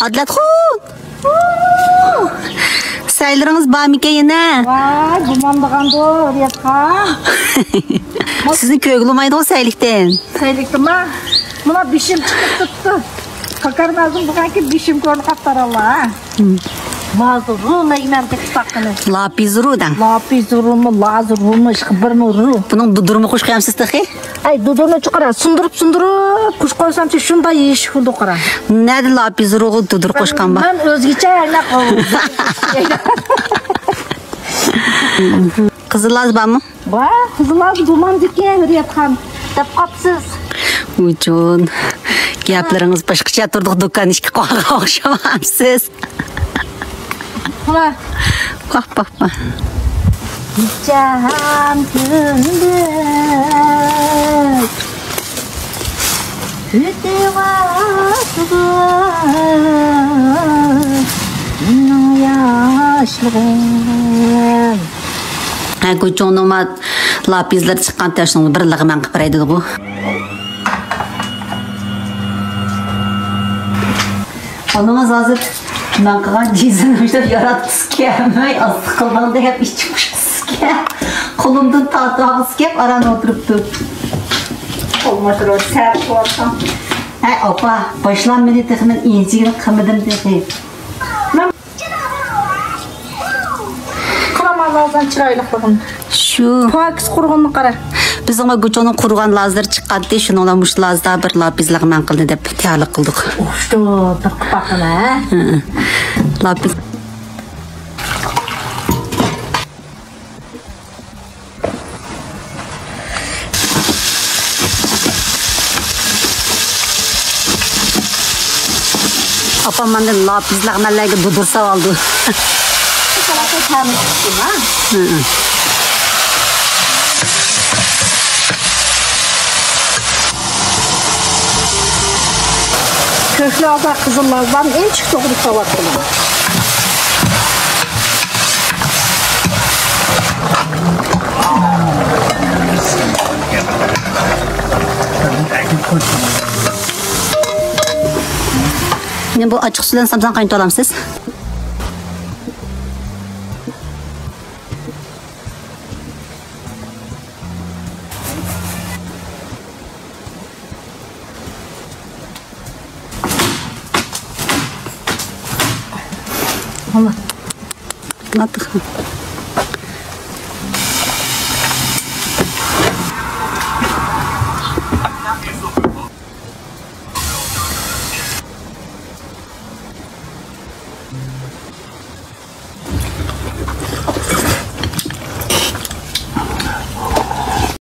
Adlatxon. Saylarınız bamike yine. Vay, dumandıqandı, Riyatxan. Sizin köylümaydı o saylıktan. Saylıktan mı? Buna bişim çıkıp tuttu. Kakarmazdım buğan ki bişim körlü kaptar Allah. Mazuru, neymen tek takını. Lapizrudan. Lapizuru mu, lazuru mu, şıkbır mı ru. Bunun dudurumu kuş koyamsız tıkı? Ay, dudurunu çıkara, sundurup, kuş koysam ki şunda yiyiş kuldu kara. Nerede lapizruğu dudur koşkan ba? Ben özgeçe yerine koydum. Kızılaz ba mı? Ba, kızılaz duman diken Riyatxan. Dep kapsız. Uçun. Gaplarınız başkaça turduk dükkan işki koğağa okşamamsız. Ula. Bak. Can gündüz Hütte vasıdır Benim yaşlığım Uçunuma lapizler çıkan taşını birliği ben kıpıraydı bu. Onumuz hazır. Ben kadar cizimmişler yaratısı kemey az sıkılmanda hep iş çıkmışız ki. Kolumdan tahtağımız ki arana oturuptu. Olmadır o sert ortam. Hey opa başlanmadı tıkının inciğini kımıdım dedi. Kıramalazdan çıraylıqlığım. Şu. Pakis kurğunluq qara. Biz ona güçonun kurgan lazları çıkarttı. Şunu olamış lazda bir lapizlik men kıldı dep tiyarlık kıldık. Uştu bir bakın ha. Lapiz. Apam benden lapizlik meleki dudursa aldı. Salata temiz tuttum ha. Köklü alda kızıllardan en çık doğru savatlı. Ne bu açık sudan samsan kaynatı alamsız? Allah. Attık.